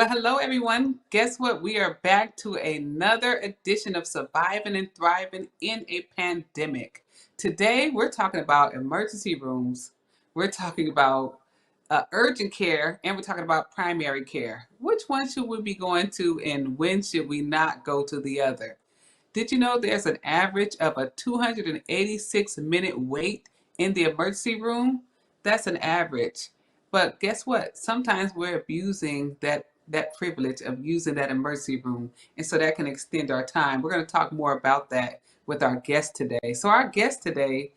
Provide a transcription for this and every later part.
Hello everyone. Guess what? We are back to another edition of Surviving and Thriving in a Pandemic. Today, we're talking about emergency rooms. We're talking about urgent care, and we're talking about primary care. Which one should we be going to, and when should we not go to the other? Did you know there's an average of a 286-minute wait in the emergency room? That's an average. But guess what? Sometimes we're abusing that privilege of using that emergency room, and so that can extend our time. We're going to talk more about that with our guest today. So our guest today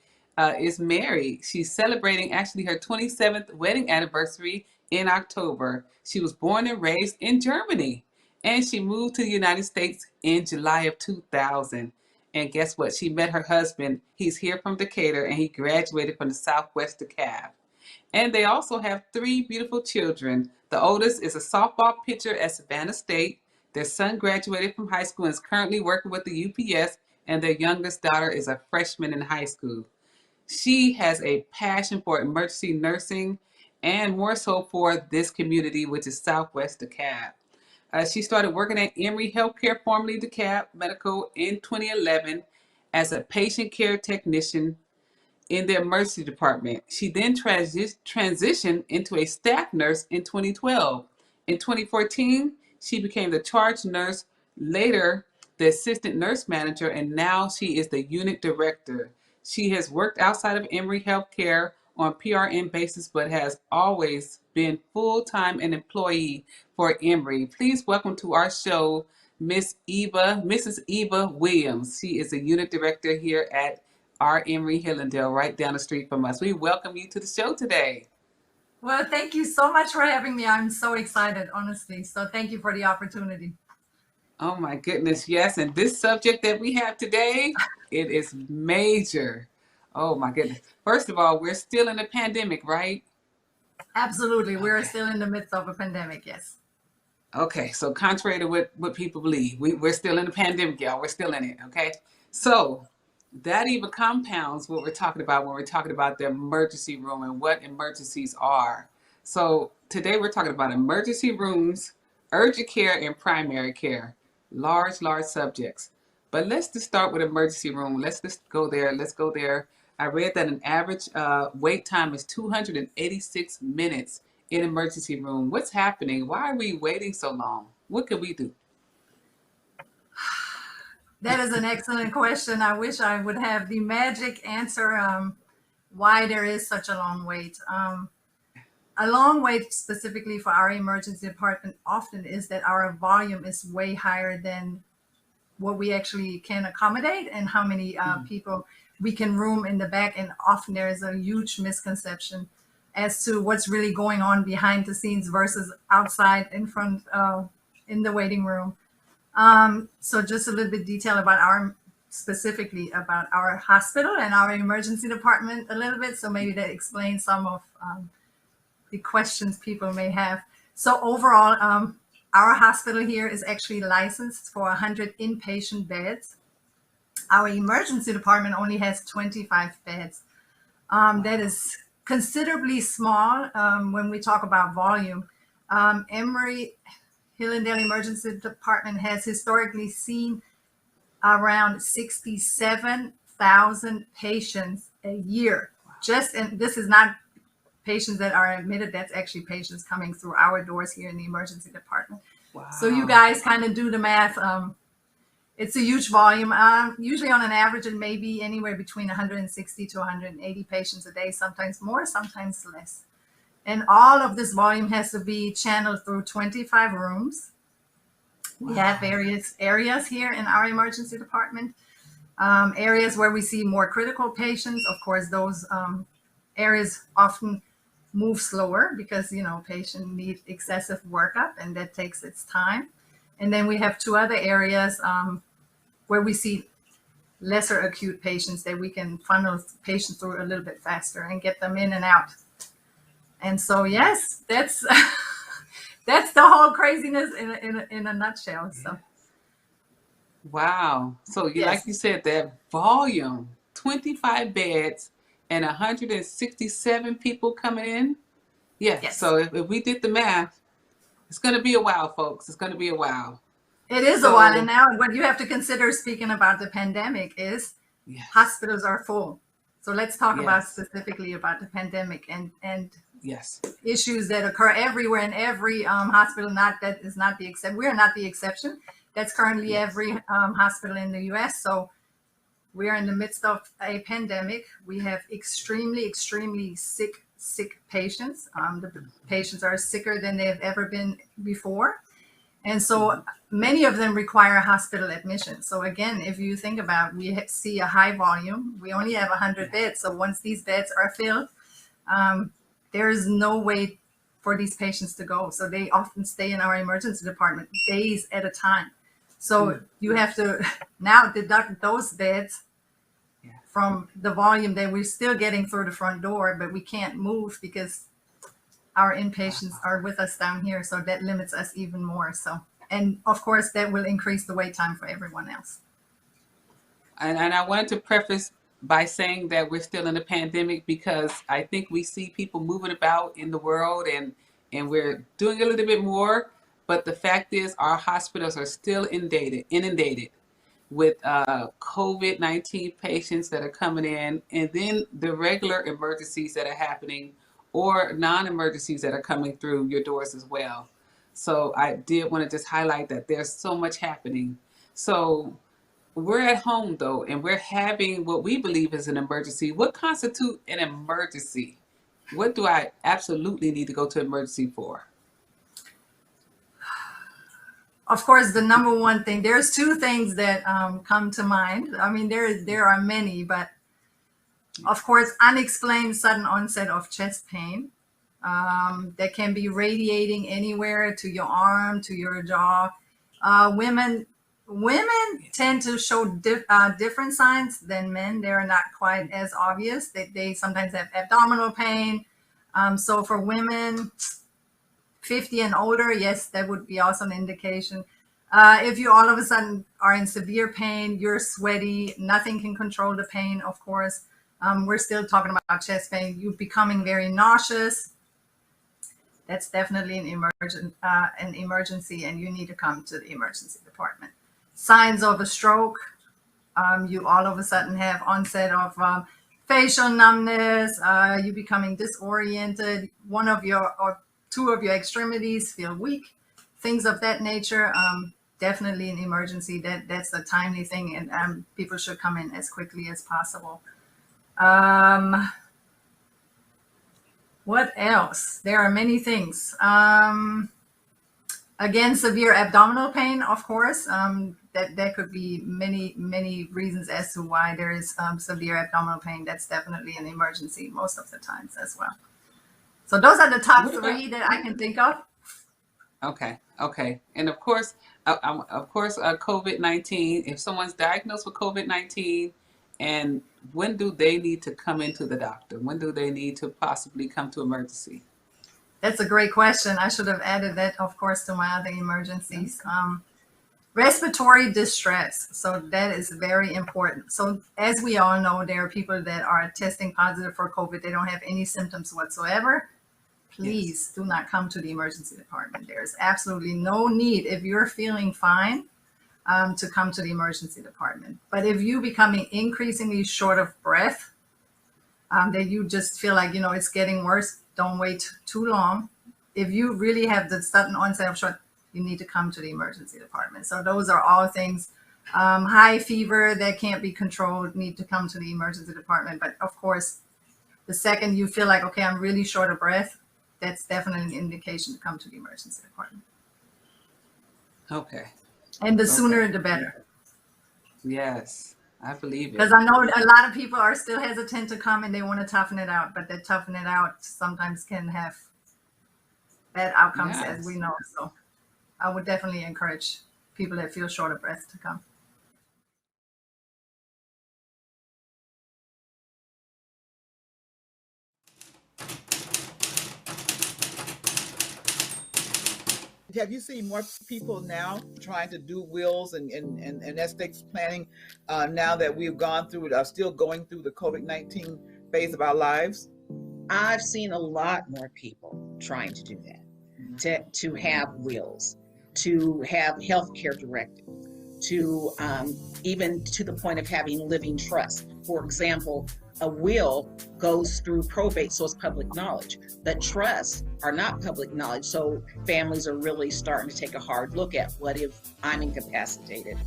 is Mary. She's celebrating actually her 27th wedding anniversary in October. She was born and raised in Germany, and she moved to the United States in July of 2000. And guess what? She met her husband. He's here from Decatur, and he graduated from the Southwest DeKalb. And they also have three beautiful children. The oldest is a softball pitcher at Savannah State. Their son graduated from high school and is currently working with the UPS, and their youngest daughter is a freshman in high school. She has a passion for emergency nursing and more so for this community, which is Southwest DeKalb. She started working at Emory Healthcare, formerly DeKalb Medical, in 2011 as a patient care technician in the emergency department. She then transitioned into a staff nurse in 2012. In 2014, she became the charge nurse, later the assistant nurse manager, and now she is the unit director. She has worked outside of Emory Healthcare on PRN basis, but has always been full-time an employee for Emory. Please welcome to our show, Mrs. Eva Williams. She is a unit director here at our Emory Hillendale, right down the street from us. We welcome you to the show today. Well, thank you so much for having me. I'm so excited, honestly. So thank you for the opportunity. Oh my goodness, yes. And this subject that we have today, it is major. Oh my goodness. First of all, we're still in a pandemic, right? Absolutely. We're Okay. still in the midst of a pandemic, yes. Okay, so contrary to what people believe, we're still in the pandemic, y'all. We're still in it, okay? So that even compounds what we're talking about when we're talking about the emergency room and what emergencies are. So today we're talking about emergency rooms, urgent care, and primary care. Large subjects. But let's just start with emergency room. Let's just go there. Let's go there. I read that an average wait time is 286 minutes in emergency room. What's happening? Why are we waiting so long? What can we do? That is an excellent question. I wish I would have the magic answer why there is such a long wait. A long wait specifically for our emergency department often is that our volume is way higher than what we actually can accommodate and how many people we can room in the back. And often there is a huge misconception as to what's really going on behind the scenes versus outside in front in the waiting room. So just a little bit detail about specifically about our hospital and our emergency department a little bit. So maybe that explains some of the questions people may have. So overall, our hospital here is actually licensed for 100 inpatient beds. Our emergency department only has 25 beds. That is considerably small when we talk about volume. Emory Hillendale Emergency Department has historically seen around 67,000 patients a year. And this is not patients that are admitted, that's actually patients coming through our doors here in the emergency department. Wow. So you guys kind of do the math. It's a huge volume. Usually on an average, it may be anywhere between 160 to 180 patients a day, sometimes more, sometimes less. And all of this volume has to be channeled through 25 rooms. Wow. We have various areas here in our emergency department. Areas where we see more critical patients. Of course, those areas often move slower because, patients need excessive workup and that takes its time. And then we have two other areas where we see lesser acute patients that we can funnel patients through a little bit faster and get them in and out. And so, yes, that's that's the whole craziness in a nutshell. So. Wow. So Yes. like you said, that volume, 25 beds and 167 people coming in. Yeah. Yes. So if we did the math, It's going to be a while, folks. It's going to be a while. It is a So, while. And now what you have to consider, speaking about the pandemic, is yes, hospitals are full. So let's talk about yes, specifically about the pandemic and yes, issues that occur everywhere in every hospital. Not that is not the exception. We are not the exception. That's currently yes, every hospital in the U.S. So we are in the midst of a pandemic. We have extremely sick patients. The patients are sicker than they have ever been before. And so many of them require hospital admission. So again, if you think about, we see a high volume, we only have 100 beds. So once these beds are filled, there is no way for these patients to go. So they often stay in our emergency department days at a time. So you have to now deduct those beds from the volume that we're still getting through the front door, but we can't move because our inpatients are with us down here. So that limits us even more. So, and of course that will increase the wait time for everyone else. and I wanted to preface by saying that we're still in a pandemic because I think we see people moving about in the world and we're doing a little bit more. But the fact is, our hospitals are still inundated with COVID-19 patients that are coming in, and then the regular emergencies that are happening or non-emergencies that are coming through your doors as well. So I did want to just highlight that there's so much happening. So we're at home though, and we're having what we believe is an emergency. What constitutes an emergency? What do I absolutely need to go to emergency for? Of course, the number one thing, there's two things that come to mind. I mean, there are many, but of course, unexplained sudden onset of chest pain that can be radiating anywhere to your arm, to your jaw. Women tend to show different signs than men. They're not quite as obvious. They sometimes have abdominal pain. So for women 50 and older, yes, that would be also an indication. If you all of a sudden are in severe pain, you're sweaty, nothing can control the pain, of course. We're still talking about chest pain. You're becoming very nauseous. That's definitely an emergency, and you need to come to the emergency department. Signs of a stroke. You all of a sudden have onset of facial numbness. You becoming disoriented. One of your or two of your extremities feel weak. Things of that nature. Definitely an emergency. That's a timely thing, and people should come in as quickly as possible. What else? There are many things. Again, severe abdominal pain, of course. That could be many reasons as to why there is severe abdominal pain. That's definitely an emergency most of the times as well. So those are the top three that I can think of. Okay. And of course, COVID-19, if someone's diagnosed with COVID-19, and when do they need to come into the doctor? When do they need to possibly come to emergency? That's a great question. I should have added that, of course, to my other emergencies. Respiratory distress. So that is very important. So as we all know, there are people that are testing positive for COVID. They don't have any symptoms whatsoever. Please do not come to the emergency department. There's absolutely no need, if you're feeling fine, to come to the emergency department. But if you becoming increasingly short of breath, that you just feel like, it's getting worse, don't wait too long. If you really have the sudden onset of short, you need to come to the emergency department. So those are all things. High fever that can't be controlled, need to come to the emergency department. But of course, the second you feel like, okay, I'm really short of breath, that's definitely an indication to come to the emergency department. Okay. And the sooner, the better. Yes, I believe it. Because I know a lot of people are still hesitant to come and they want to toughen it out, but that toughen it out sometimes can have bad outcomes, as we know. So I would definitely encourage people that feel short of breath to come. Have you seen more people now trying to do wills and estate planning now that we've gone through it, are still going through the COVID-19 phase of our lives? I've seen a lot more people trying to do that. to have wills, to have healthcare directives, to even to the point of having living trust. For example, a will goes through probate, so it's public knowledge. But trusts are not public knowledge, so families are really starting to take a hard look at what if I'm incapacitated.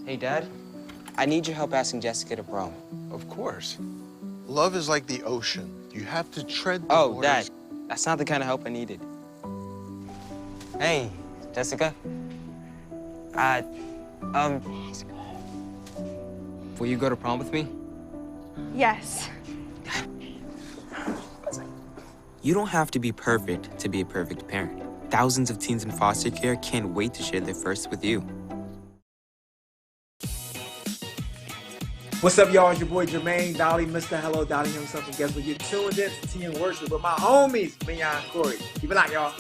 Hey, Dad. I need your help asking Jessica to prom. Of course. Love is like the ocean. You have to tread the Oh, waters. Dad. That's not the kind of help I needed. Hey, Jessica. Will you go to prom with me? Yes. You don't have to be perfect to be a perfect parent. Thousands of teens in foster care can't wait to share their first with you. What's up, y'all? It's your boy Jermaine Dolly, Mr. Hello Dolly himself, and guess what? You're tuned in to Tea and Worship with my homies, Mignon and Corey. Keep it locked, y'all.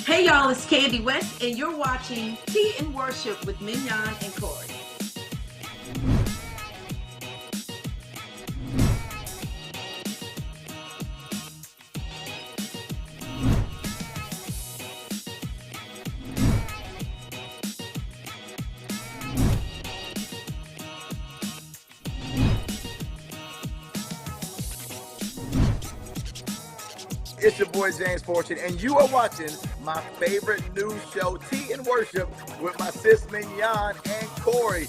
Hey y'all, it's Candy West, and you're watching Tea and Worship with Mignon and Corey. It's your boy James Fortune, and you are watching my favorite news show, Tea and Worship, with my sis Mignon and Corey.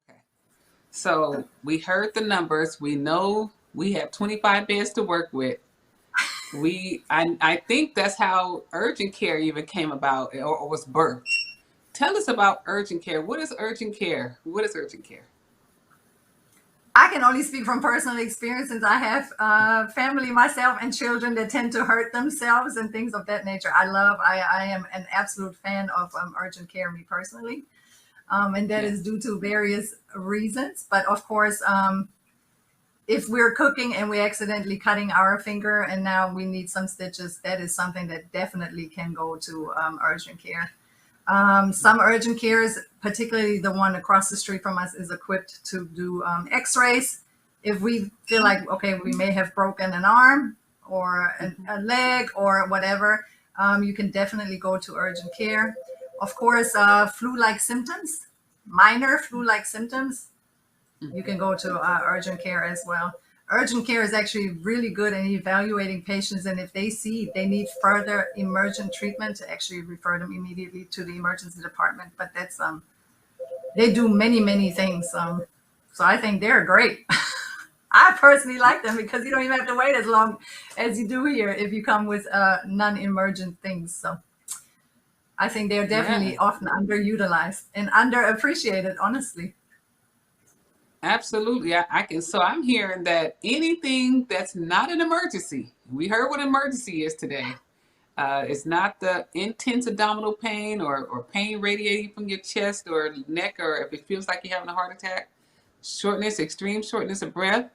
Okay. So we heard the numbers. We know we have 25 beds to work with. I think that's how urgent care even came about or was birthed. Tell us about urgent care. What is urgent care? What is urgent care? I can only speak from personal experience since I have family myself and children that tend to hurt themselves and things of that nature. I am an absolute fan of urgent care, me personally. And that is due to various reasons. But of course, if we're cooking and we accidentally cutting our finger and now we need some stitches, that is something that definitely can go to urgent care. Some urgent cares, particularly the one across the street from us, is equipped to do x-rays. If we feel like, okay, we may have broken an arm or a leg or whatever, you can definitely go to urgent care. Of course, flu-like symptoms, minor flu-like symptoms, you can go to urgent care as well. Urgent care is actually really good in evaluating patients, and if they see they need further emergent treatment, to actually refer them immediately to the emergency department. But that's they do many things. So I think they're great. I personally like them because you don't even have to wait as long as you do here if you come with non-emergent things. So I think they're definitely often underutilized and underappreciated, honestly. Absolutely. I can. So I'm hearing that anything that's not an emergency, we heard what emergency is today. It's not the intense abdominal pain or pain radiating from your chest or neck, or if it feels like you're having a heart attack, shortness, extreme shortness of breath,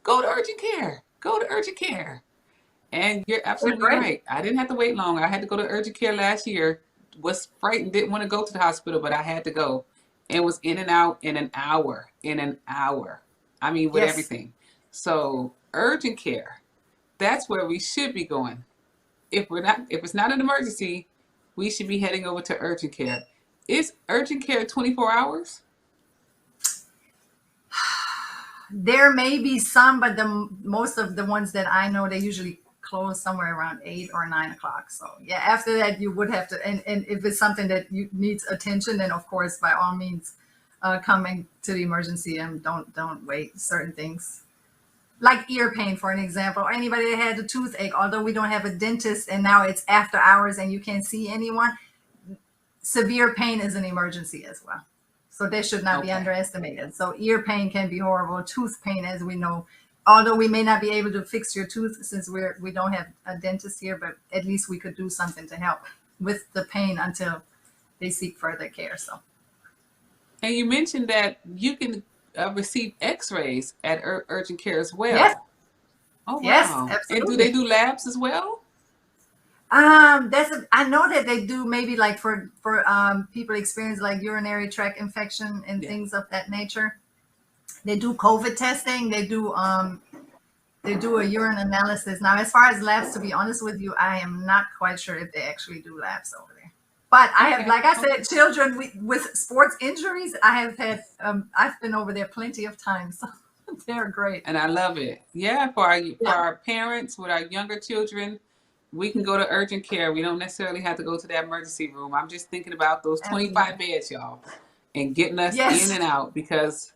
go to urgent care. Go to urgent care. And you're absolutely right. I didn't have to wait long. I had to go to urgent care last year. Was frightened, didn't want to go to the hospital, but I had to go. And was in and out in an hour. I mean, with everything. So urgent care, that's where we should be going. If it's not an emergency, we should be heading over to urgent care. Is urgent care 24 hours? There may be some, but most of the ones that I know, they usually close somewhere around 8 or 9 o'clock. So yeah, after that you would have to, and if it's something that you needs attention, then of course, by all means, coming to the emergency and don't wait. Certain things like ear pain, for an example, or anybody that had a toothache, although we don't have a dentist and now it's after hours and you can't see anyone, severe pain is an emergency as well. So they should not be Okay. underestimated. So ear pain can be horrible. Tooth pain, as we know, although we may not be able to fix your tooth since we don't have a dentist here, but at least we could do something to help with the pain until they seek further care. So And you mentioned that you can receive X-rays at urgent care as well. yes, Oh yes, wow! And do absolutely. they do labs as well? I know that they do, maybe like for people experience like urinary tract infection and Yeah. things of that nature. They do COVID testing. They do a urine analysis. Now, as far as labs, to be honest with you, I am not quite sure if they actually do labs over there. But I have, Okay. like I said, children with sports injuries. I have had, I've been over there plenty of times. So they're great. And I love it. Yeah, for our parents with our younger children, we can go to urgent care. We don't necessarily have to go to that emergency room. I'm just thinking about those 25 beds, y'all, and getting us Yes. in and out, because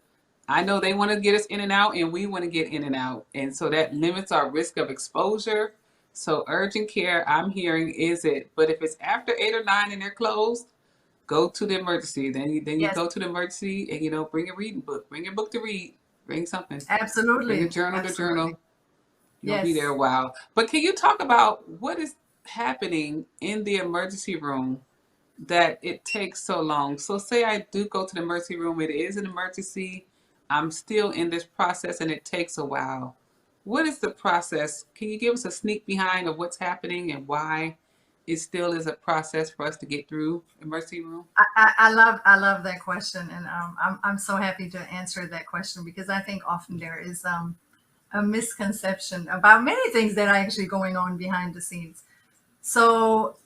I know they want to get us in and out, and we want to get in and out. And so that limits our risk of exposure. So urgent care, I'm hearing, is it. But if it's after 8 or 9 and they're closed, go to the emergency. Then you Yes. go to the emergency and, you know, bring a reading book. Bring your book to read. Bring something. Absolutely. Bring a journal to Absolutely. journal. You'll be Yes. there a while. But can you talk about what is happening in the emergency room that it takes so long? So say I do go to the emergency room, it is an emergency, I'm still in this process and it takes a while. What is the process? Can you give us a sneak behind of what's happening and why it still is a process for us to get through emergency room? I love that question, and I'm so happy to answer that question, because I think often there is a misconception about many things that are actually going on behind the scenes. So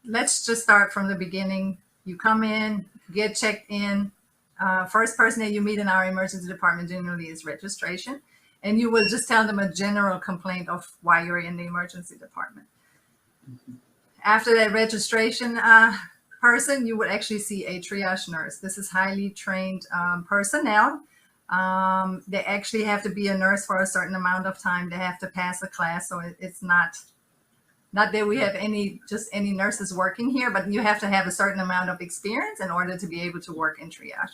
let's just start from the beginning. You come in, get checked in. First person that you meet in our emergency department generally is registration, and you will just tell them a general complaint of why you're in the emergency department. After that registration person, you would actually see a triage nurse. This is highly trained personnel. They actually have to be a nurse for a certain amount of time. They have to pass a class, so it's not that we have any nurses working here, but you have to have a certain amount of experience in order to be able to work in triage.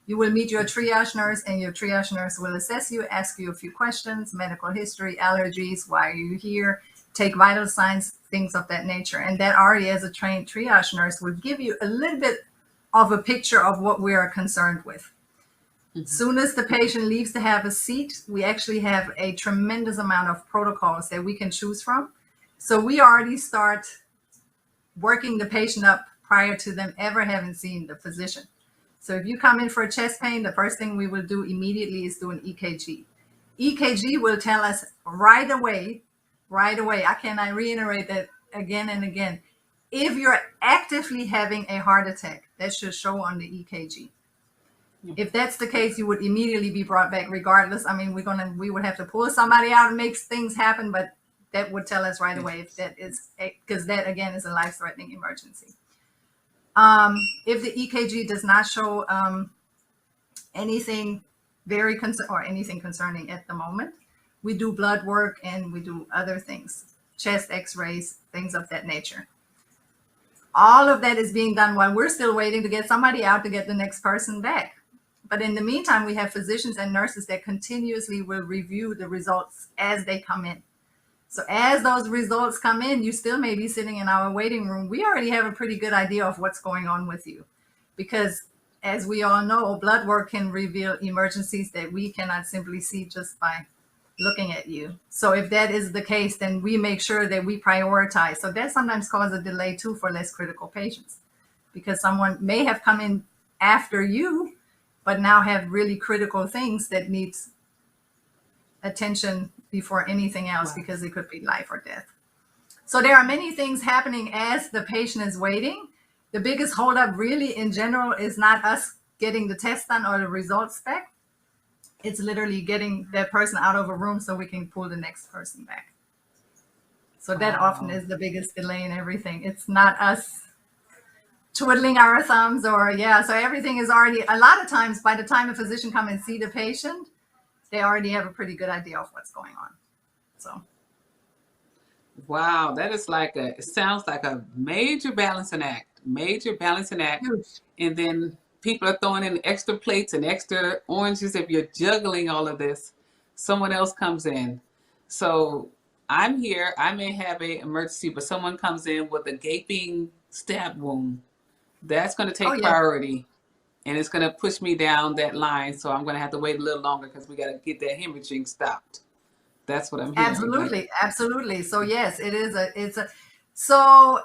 You will meet your triage nurse, and your triage nurse will assess you, ask you a few questions, medical history, allergies, why are you here, take vital signs, things of that nature. And that already, as a trained triage nurse, will give you a little bit of a picture of what we are concerned with. Soon as the patient leaves to have a seat, we actually have a tremendous amount of protocols that we can choose from. So we already start working the patient up prior to them ever having seen the physician. So if you come in for a chest pain, the first thing we will do immediately is do an EKG. EKG will tell us right away, I cannot reiterate that again and again, if you're actively having a heart attack, that should show on the EKG. If that's the case, you would immediately be brought back regardless. I mean, we would have to pull somebody out and make things happen, but that would tell us right away if that is, because that again is a life-threatening emergency. If the EKG does not show anything anything concerning at the moment, we do blood work and we do other things, chest x-rays, things of that nature. All of that is being done while we're still waiting to get somebody out to get the next person back. But in the meantime, we have physicians and nurses that continuously will review the results as they come in. So as those results come in, you still may be sitting in our waiting room. We already have a pretty good idea of what's going on with you, because as we all know, blood work can reveal emergencies that we cannot simply see just by looking at you. So if that is the case, then we make sure that we prioritize. So that sometimes causes a delay too for less critical patients, because someone may have come in after you, but now have really critical things that needs attention before anything else, because it could be life or death. So there are many things happening as the patient is waiting. The biggest holdup really in general is not us getting the test done or the results back. It's literally getting that person out of a room so we can pull the next person back. So that often is the biggest delay in everything. It's not us twiddling our thumbs or, so everything is already, a lot of times by the time a physician comes and see the patient, they already have a pretty good idea of what's going on. So. Wow, that is it sounds like a major balancing act. Huge. And then people are throwing in extra plates and extra oranges. If you're juggling all of this, someone else comes in. So I'm here. I may have an emergency, but someone comes in with a gaping stab wound. That's going to Oh take yeah, priority, and it's going to push me down that line. So I'm going to have to wait a little longer because we got to get that hemorrhaging stopped. That's what I'm hearing. absolutely, absolutely. So yes, it's a so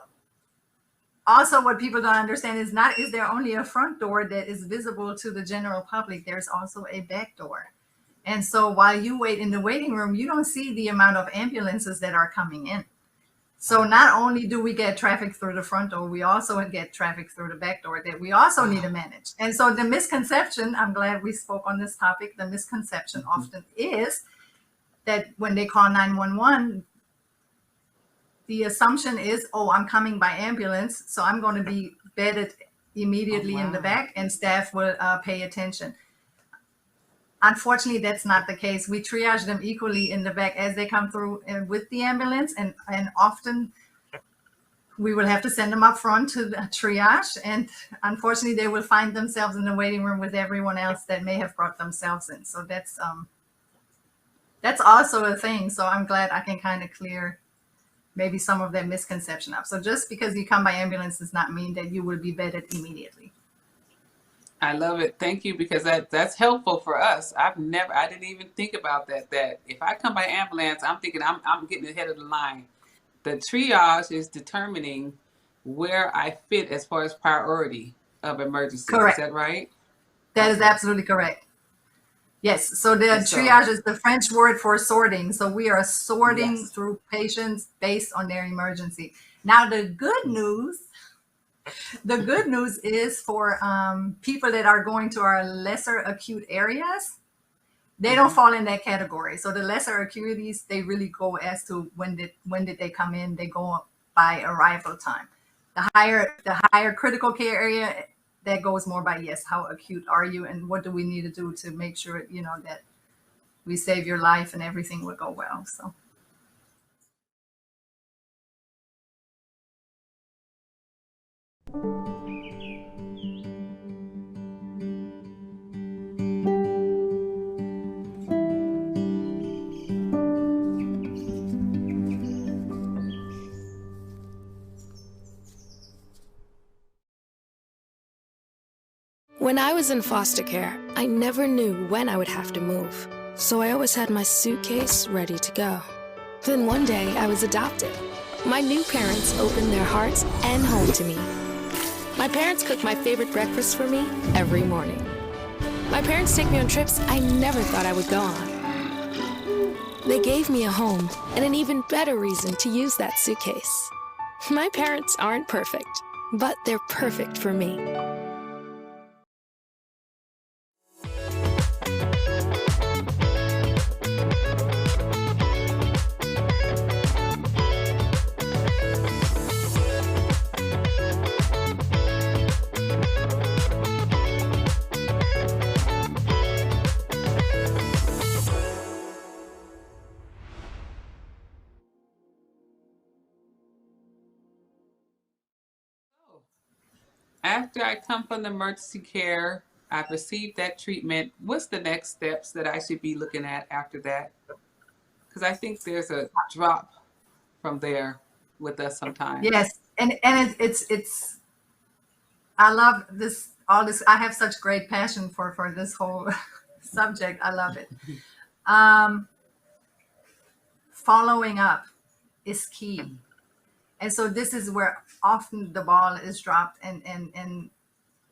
also what people don't understand is there only a front door that is visible to the general public. There's also a back door. And so while you wait in the waiting room, you don't see the amount of ambulances that are coming in. So not only do we get traffic through the front door, we also get traffic through the back door that we also need to manage. And so the misconception, I'm glad we spoke on this topic, the misconception often is that when they call 911, the assumption is, oh, I'm coming by ambulance, so I'm going to be bedded immediately in the back and staff will pay attention. Unfortunately, that's not the case. We triage them equally in the back as they come through with the ambulance, and often we will have to send them up front to the triage, and unfortunately they will find themselves in the waiting room with everyone else that may have brought themselves in. So that's also a thing. So I'm glad I can kind of clear maybe some of that misconception up. So just because you come by ambulance does not mean that you will be bedded immediately. I love it. Thank you, because that's helpful for us. I didn't even think about that. That if I come by ambulance, I'm thinking I'm getting ahead of the line. The triage is determining where I fit as far as priority of emergency. Correct. Is that right? That is absolutely correct. Yes. So the triage is the French word for sorting. So we are sorting through patients based on their emergency. Now, the good news is for people that are going to our lesser acute areas, they don't fall in that category. So the lesser acuities, they really go as to when did they come in. They go by arrival time. The higher critical care area, that goes more by, yes, how acute are you and what do we need to do to make sure, that we save your life and everything will go well. So. When I was in foster care, I never knew when I would have to move, so I always had my suitcase ready to go. Then one day, I was adopted. My new parents opened their hearts and home to me. My parents cook my favorite breakfast for me every morning. My parents take me on trips I never thought I would go on. They gave me a home and an even better reason to use that suitcase. My parents aren't perfect, but they're perfect for me. After I come from the emergency care, I've received that treatment. What's the next steps that I should be looking at after that? Because I think there's a drop from there with us sometimes. Yes, and it's I love this, all this. I have such great passion for this whole subject. I love it. Following up is key. And so this is where often the ball is dropped and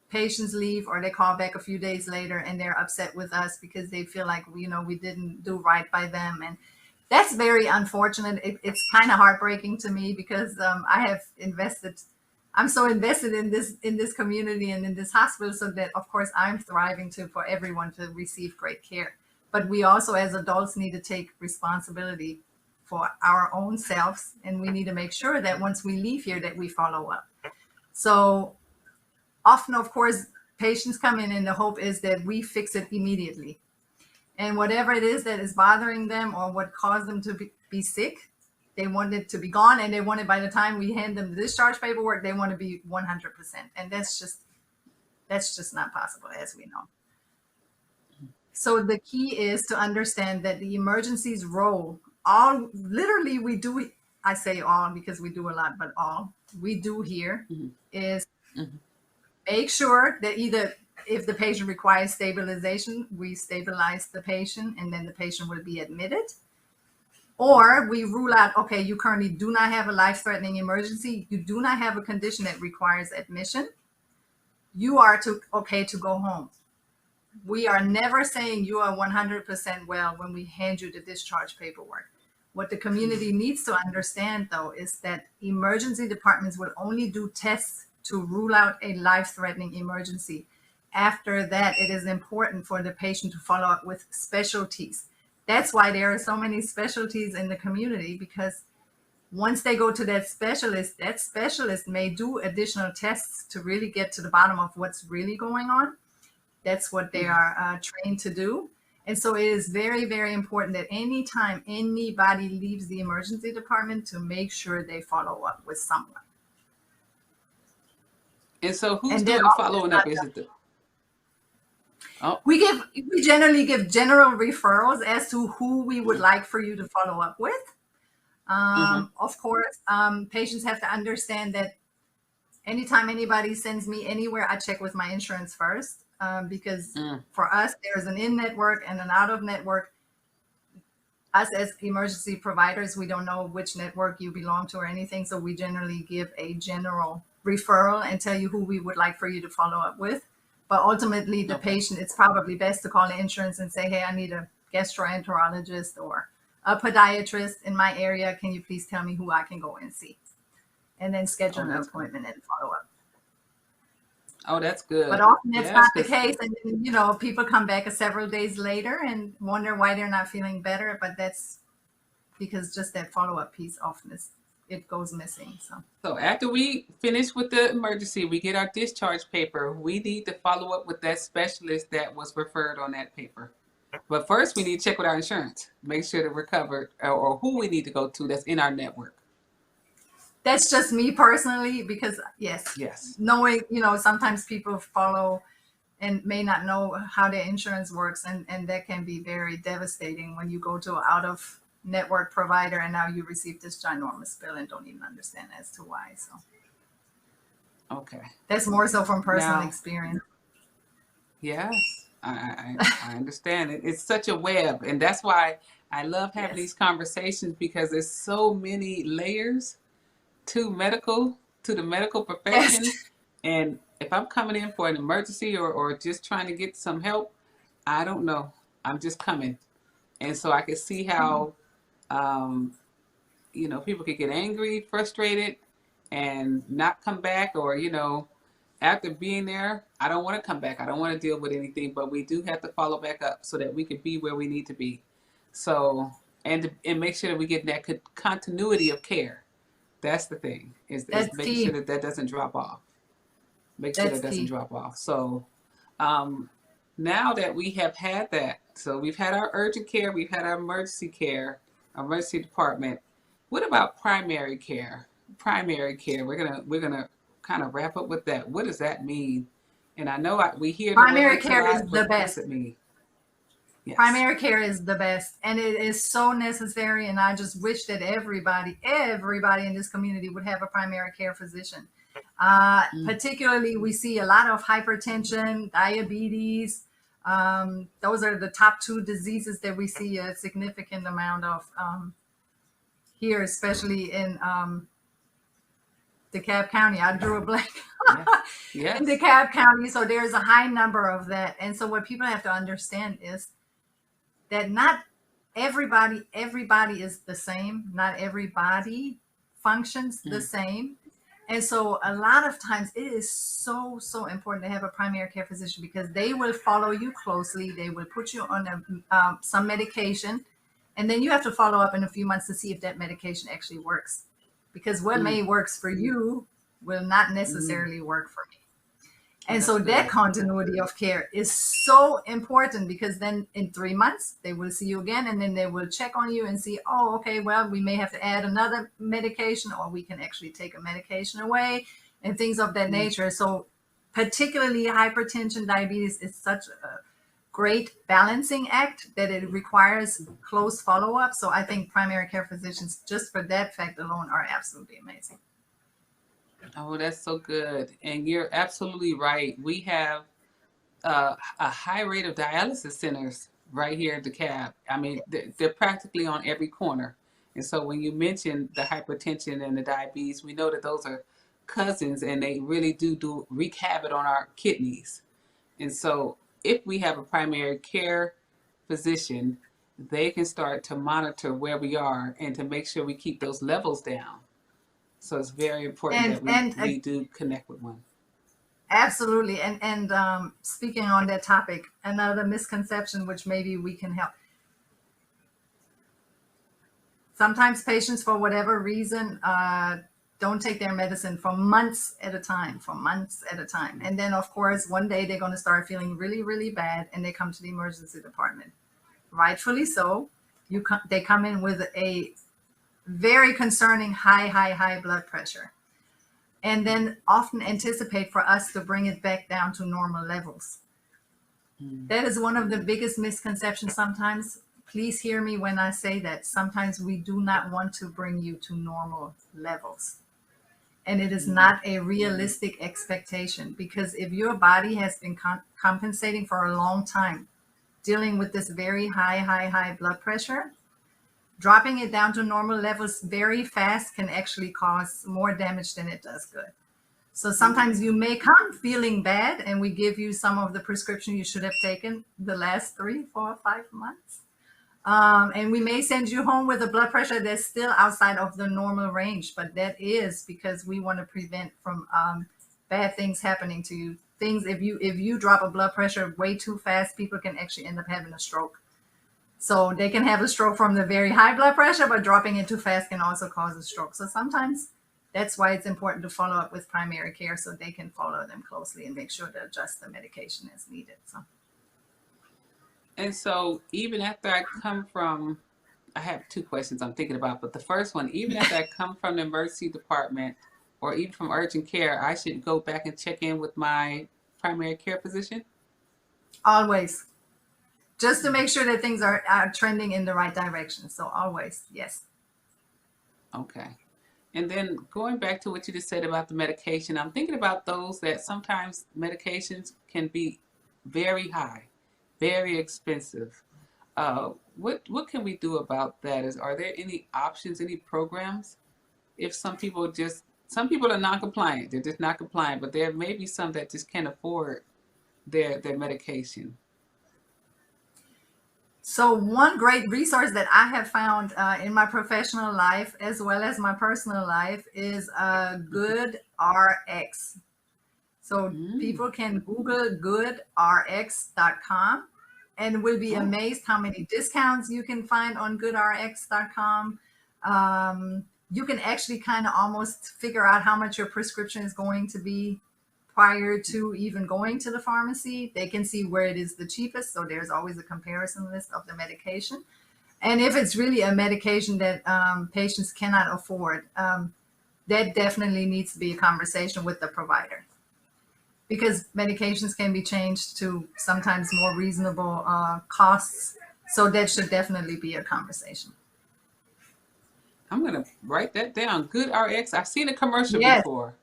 patients leave, or they call back a few days later and they're upset with us because they feel like, we didn't do right by them. And that's very unfortunate. It's kind of heartbreaking to me because I'm so invested in this community and in this hospital, so that of course I'm thriving for everyone to receive great care. But we also as adults need to take responsibility for our own selves, and we need to make sure that once we leave here that we follow up. So often, of course, patients come in and the hope is that we fix it immediately. And whatever it is that is bothering them or what caused them to be sick, they want it to be gone, and they want it by the time we hand them the discharge paperwork, they want to be 100%. And that's That's just not possible, as we know. So the key is to understand that the emergency's role, all literally we do, I say all because we do a lot, but all we do here is make sure that either if the patient requires stabilization, we stabilize the patient and then the patient will be admitted. Or we rule out, okay, you currently do not have a life-threatening emergency. You do not have a condition that requires admission. You are okay to go home. We are never saying you are 100% well when we hand you the discharge paperwork. What the community needs to understand, though, is that emergency departments will only do tests to rule out a life-threatening emergency. After that, it is important for the patient to follow up with specialties. That's why there are so many specialties in the community, because once they go to that specialist may do additional tests to really get to the bottom of what's really going on. That's what they are trained to do. And so it is very, very important that anytime anybody leaves the emergency department to make sure they follow up with someone. And so who's doing the following up? Is it the... Oh. We generally give general referrals as to who we would like for you to follow up with. Of course, patients have to understand that anytime anybody sends me anywhere, I check with my insurance first, because for us, there's an in-network and an out-of-network. Us as emergency providers, we don't know which network you belong to or anything, so we generally give a general referral and tell you who we would like for you to follow up with. But ultimately, the patient, it's probably best to call the insurance and say, hey, I need a gastroenterologist or a podiatrist in my area. Can you please tell me who I can go and see? And then schedule an appointment and follow up. Oh, that's good. But often it's not the case. And then, you know, people come back several days later and wonder why they're not feeling better. But that's because just that follow-up piece often it goes missing. So after we finish with the emergency, we get our discharge paper. We need to follow up with that specialist that was referred on that paper. But first, we need to check with our insurance, make sure that we're covered, or who we need to go to that's in our network. That's just me personally, because yes, knowing, you know, sometimes people follow and may not know how their insurance works, and that can be very devastating when you go to an out-of-network provider and now you receive this ginormous bill and don't even understand as to why. So, okay, that's more so from personal experience. Yes. I understand it. It's such a web, and that's why I love having these conversations, because there's so many layers to the medical profession. And if I'm coming in for an emergency or just trying to get some help, I don't know. I'm just coming, and so I can see how you know, people could get angry, frustrated, and not come back, or you know. After being there, I don't want to come back. I don't want to deal with anything, but we do have to follow back up so that we can be where we need to be. So, and make sure that we get that continuity of care. That's the thing, is making sure that doesn't drop off. Make sure that doesn't drop off. So now that we have had that, so we've had our urgent care, we've had our emergency care, our emergency department. What about primary care? Primary care, we're gonna kind of wrap up with that. What does that mean? And I know we hear primary care is the best. What does it mean? Yes. Primary care is the best, and it is so necessary. And I just wish that everybody in this community would have a primary care physician. Particularly, we see a lot of hypertension, diabetes. Those are the top two diseases that we see a significant amount of here, especially in DeKalb County. I drew a blank. In DeKalb County. So there's a high number of that. And so what people have to understand is that not everybody is the same. Not everybody functions the same. And so a lot of times it is so important to have a primary care physician, because they will follow you closely. They will put you on some medication, and then you have to follow up in a few months to see if that medication actually works. Because what may works for you will not necessarily work for me. And so that continuity of care is so important, because then in 3 months, they will see you again, and then they will check on you and see, oh, okay, well, we may have to add another medication, or we can actually take a medication away and things of that nature. So particularly hypertension, diabetes is such a great balancing act that it requires close follow-up. So I think primary care physicians, just for that fact alone, are absolutely amazing. Oh, that's so good. And you're absolutely right. We have a high rate of dialysis centers right here at DeKalb. I mean, they're practically on every corner. And so when you mention the hypertension and the diabetes, we know that those are cousins and they really do wreak havoc on our kidneys. And so if we have a primary care physician, they can start to monitor where we are and to make sure we keep those levels down. So it's very important that we do connect with one. Absolutely. And speaking on that topic, another misconception which maybe we can help. Sometimes patients, for whatever reason, don't take their medicine for months at a time, And then, of course, one day they're going to start feeling really, really bad, and they come to the emergency department. Rightfully so. They come in with a very concerning high blood pressure, and then often anticipate for us to bring it back down to normal levels. That is one of the biggest misconceptions sometimes. Please hear me when I say that. Sometimes we do not want to bring you to normal levels. And it is not a realistic expectation, because if your body has been compensating for a long time, dealing with this very high blood pressure, dropping it down to normal levels very fast can actually cause more damage than it does good. So sometimes you may come feeling bad, and we give you some of the prescription you should have taken the last 3, 4, 5 months. And we may send you home with a blood pressure that's still outside of the normal range, but that is because we want to prevent from bad things happening to you. Things, if you drop a blood pressure way too fast, people can actually end up having a stroke. So they can have a stroke from the very high blood pressure, but dropping it too fast can also cause a stroke. So sometimes that's why it's important to follow up with primary care, so they can follow them closely and make sure to adjust the medication as needed. And so even after I come from, I have 2 questions I'm thinking about, but the first one, even after I come from the emergency department or even from urgent care, I should go back and check in with my primary care physician? Always. Just to make sure that things are trending in the right direction. So always, yes. Okay. And then going back to what you just said about the medication, I'm thinking about those that sometimes medications can be very high, very expensive. What can we do about that? Are there any options, any programs? If some people are non-compliant, they're just not compliant, but there may be some that just can't afford their medication. So one great resource that I have found in my professional life as well as my personal life is GoodRx. So people can Google goodrx.com and will be amazed how many discounts you can find on goodrx.com. You can actually kind of almost figure out how much your prescription is going to be prior to even going to the pharmacy. They can see where it is the cheapest. So there's always a comparison list of the medication. And if it's really a medication that patients cannot afford, that definitely needs to be a conversation with the provider, because medications can be changed to sometimes more reasonable costs. So that should definitely be a conversation. I'm going to write that down. GoodRx. I've seen a commercial before.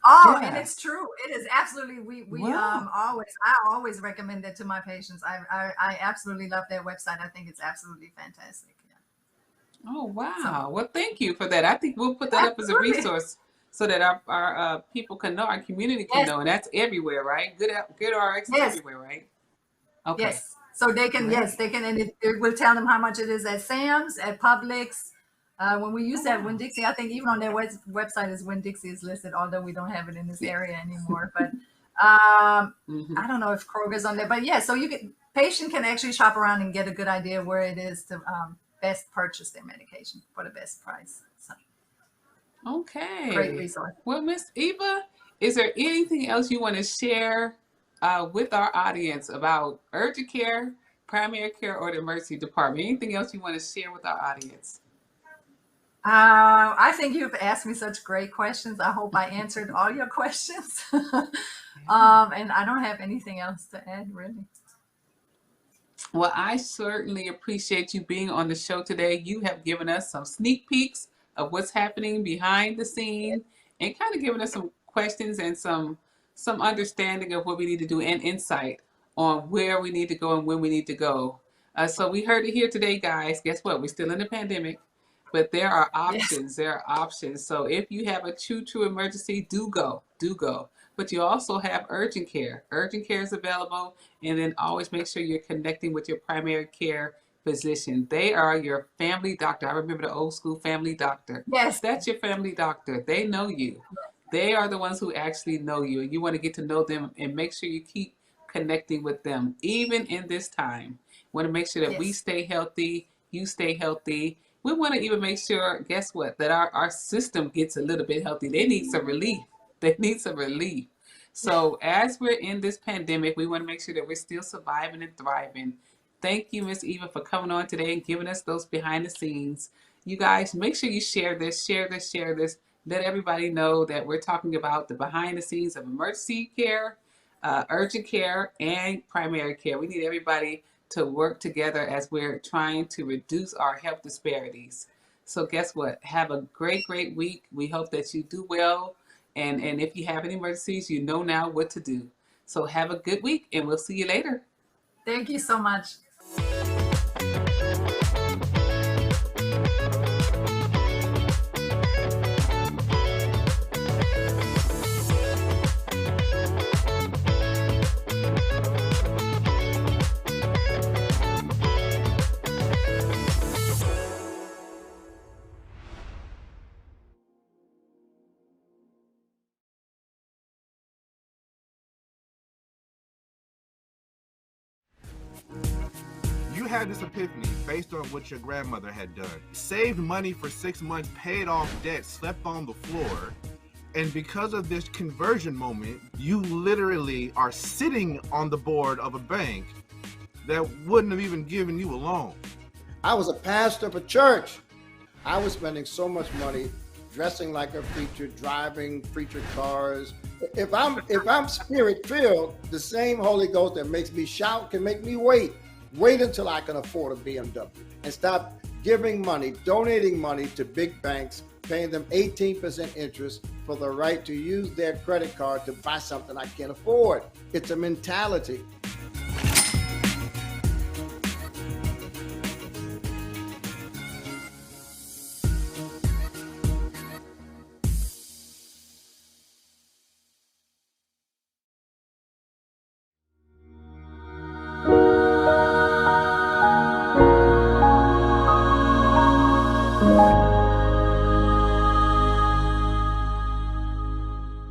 Oh, Yeah. and it's true. It is absolutely. Wow. I always recommend it to my patients. I absolutely love their website. I think it's absolutely fantastic. Yeah. Oh, wow. Well, thank you for that. I think we'll put that up as a Absolutely. resource so that our people can know, our community can Yes. know, and that's everywhere, right? GoodRx is Yes. everywhere, right? Okay. Yes. So they can, Great. and it will tell them how much it is at Sam's, at Publix. When we used to have Winn-Dixie, I think even on their website is Winn-Dixie is listed, although we don't have it in this area anymore. But I don't know if Kroger's on there. But yeah, so patient can actually shop around and get a good idea where it is to best purchase their medication for the best price. So Okay. great resource. Well, Miss Eva, is there anything else you want to share with our audience about urgent care, primary care, or the emergency department? Anything else you want to share with our audience? I think you've asked me such great questions. I hope I answered all your questions. And I don't have anything else to add, really. Well, I certainly appreciate you being on the show today. You have given us some sneak peeks of what's happening behind the scene and kind of given us some questions and some understanding of what we need to do and insight on where we need to go and when we need to go. So we heard it here today, guys. Guess what? We're still in the pandemic, but there are Yes. options. There are options. So if you have a true emergency, do go. Do go. But you also have urgent care. Urgent care is available. And then always make sure you're connecting with your primary care physician. They are your family doctor. I remember the old school family doctor. Yes. That's your family doctor. They know you. They are the ones who actually know you. And you want to get to know them and make sure you keep connecting with them, even in this time. Want to make sure that we Yes. stay healthy, you stay healthy. We want to even make sure, guess what, that our system gets a little bit healthy. They need some relief. They need some relief. So as we're in this pandemic, we want to make sure that we're still surviving and thriving. Thank you, Miss Eva, for coming on today and giving us those behind the scenes. You guys, make sure you share this, share this, share this. Let everybody know that we're talking about the behind the scenes of emergency care, urgent care, and primary care. We need everybody to work together as we're trying to reduce our health disparities. So guess what? Have a great week. We hope that you do well. And if you have any emergencies, you know now what to do. So have a good week, and we'll see you later. Thank you so much. You had this epiphany based on what your grandmother had done. Saved money for 6 months, paid off debt, slept on the floor. And because of this conversion moment, you literally are sitting on the board of a bank that wouldn't have even given you a loan. I was a pastor of a church. I was spending so much money dressing like a preacher, driving preacher cars. If I'm spirit filled, the same Holy Ghost that makes me shout can make me wait. Wait until I can afford a BMW and stop giving money, donating money to big banks, paying them 18% interest for the right to use their credit card to buy something I can't afford. It's a mentality. Thank you.